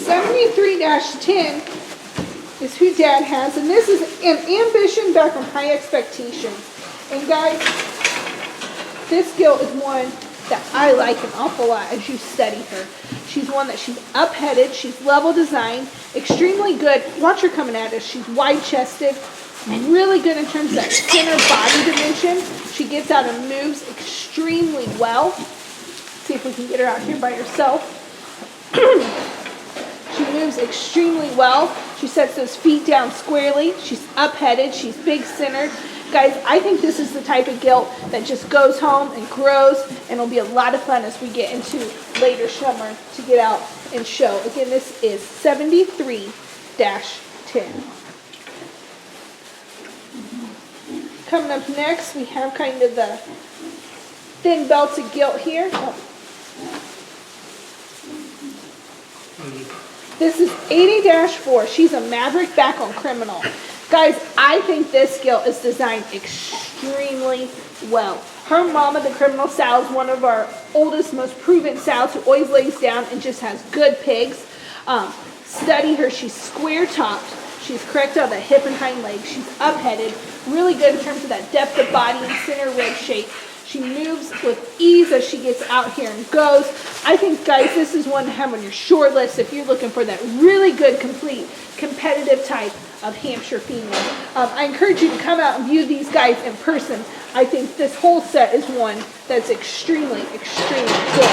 73-10 is who Dad has, and this is an ambition back on high expectations. And guys, this gilt is one that I like an awful lot as you study her. She's one that she's up-headed, she's level designed, extremely good. Watch her coming at us. She's wide-chested, really good in terms of that center body dimension. She gets out and moves extremely well. See if we can get her out here by herself. She moves extremely well. She sets those feet down squarely. She's up-headed. She's big-centered. Guys, I think this is the type of gilt that just goes home and grows, and it'll be a lot of fun as we get into later summer to get out and show. Again, this is 73-10. Coming up next, we have kind of the thin belted gilt here. Oh. This is 80-4. She's a Maverick back on criminal. Guys, I think this gilt is designed extremely well. Her mama, the criminal sow, is one of our oldest, most proven sows who always lays down and just has good pigs. Study her. She's square-topped. She's correct on the hip and hind legs. She's up-headed. Really good in terms of that depth of body and center rib shape. She moves with ease as she gets out here and goes. I think, guys, this is one to have on your short list if you're looking for that really good, complete, competitive type of Hampshire female. I encourage you to come out and view these guys in person. I think this whole set is one that's extremely, extremely good.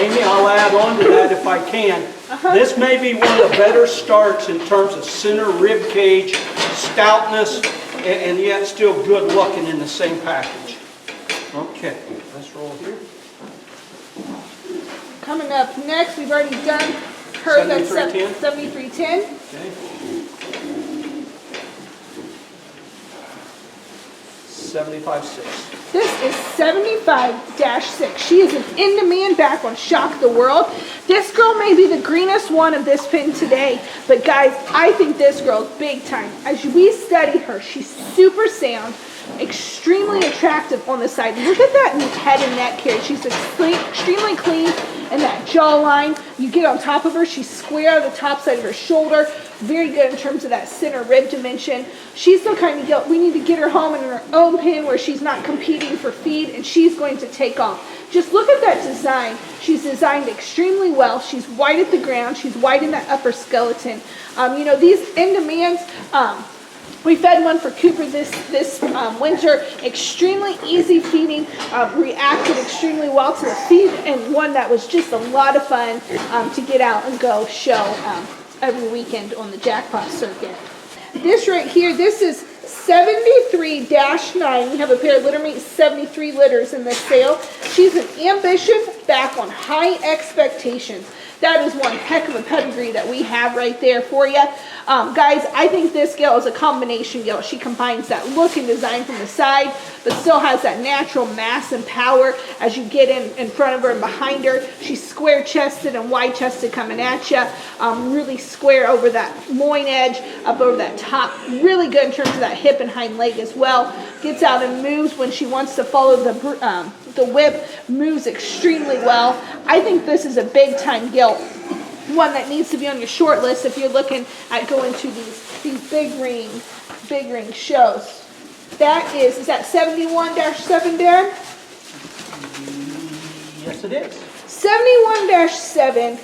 Amy, I'll add on to that if I can. This may be one of the better starts in terms of center rib cage, stoutness, and yet still good looking in the same package. Okay, let's roll here. Coming up next, we've already done her. 7310. 7310. Okay. 75-6. This is 75-6. She is an in-demand back on Shock the World. This girl may be the greenest one of this pin today, but guys, I think this girl's big time. As we study her, she's super sound, extremely attractive on the side. Look at that head and neck here. She's extremely clean in that jawline. You get on top of her, she's square on the top side of her shoulder. Very good in terms of that center rib dimension. She's the kind of gilt we need to get her home in her own pin where she's not competing for feed, and she's going to take off. Just look at that design. She's designed extremely well. She's wide at the ground. She's wide in that upper skeleton. You know, these in-demands, we fed one for Cooper this winter. Extremely easy feeding, reacted extremely well to the feed, and one that was just a lot of fun to get out and go show every weekend on the jackpot circuit. This right here, this is 73-9. We have a pair of litter mates, 73 litters in this sale. She's an ambition back on high expectations. That is one heck of a pedigree that we have right there for you. Guys, I think this gilt is a combination gilt. She combines that look and design from the side, but still has that natural mass and power as you get in front of her and behind her. She's square-chested and wide-chested coming at you. Really square over that loin edge, up over that top. Really good in terms of that hip and hind leg as well. Gets out and moves when she wants to follow the whip, moves extremely well. I think this is a big-time gilt. One that needs to be on your short list if you're looking at going to these big ring shows. That is that 71-7, Dad? Yes, it is. 71-7.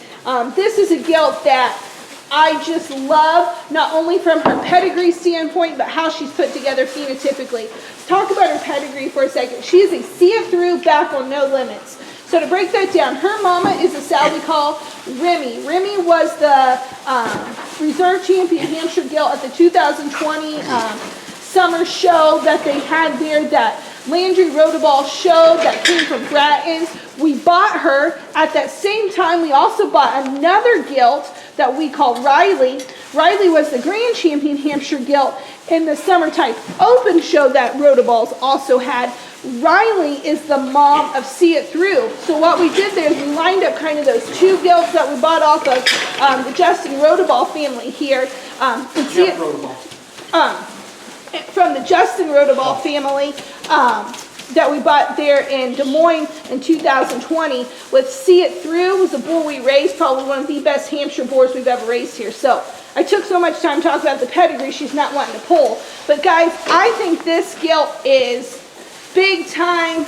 This is a gilt that I just love, not only from her pedigree standpoint, but how she's put together phenotypically. Let's talk about her pedigree for a second. She is a see-it-through back on No Limits. So to break that down, her mama is a sow we call Remy. Remy was the reserve champion Hampshire gilt at the 2020 summer show that they had there, that Landry Rotoball show that came from Bratton's. We bought her. At that same time, we also bought another gilt that we call Riley. Riley was the grand champion Hampshire gilt in the summer type open show that Rotoballs also had. Riley is the mom of See It Through. So what we did there is we lined up kind of those two gilts that we bought off of the Justin Rotoball family here. From the Justin Rotoball family. that we bought there in Des Moines in 2020 with See It Through. Was a bull we raised, probably one of the best Hampshire boars we've ever raised here. So I took so much time talking about the pedigree, she's not wanting to pull. But guys, I think this gilt is big time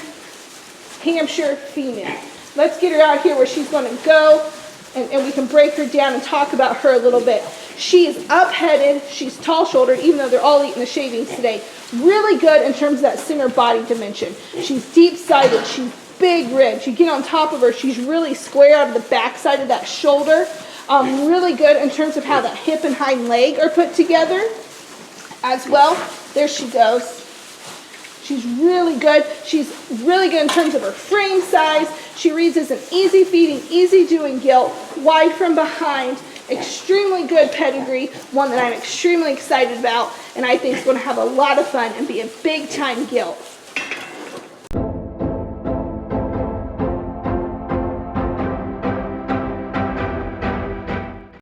Hampshire female. Let's get her out here where she's going to go, and we can break her down and talk about her a little bit. She is up-headed, she's tall-shouldered, even though they're all eating the shavings today. Really good in terms of that center body dimension. She's deep-sided, she's big ribbed. You get on top of her, she's really square out of the back side of that shoulder. Really good in terms of how that hip and hind leg are put together as well. There she goes. She's really good. She's really good in terms of her frame size. She reads as an easy feeding, easy doing gilt, wide from behind, extremely good pedigree, one that I'm extremely excited about, and I think is going to have a lot of fun and be a big time gilt.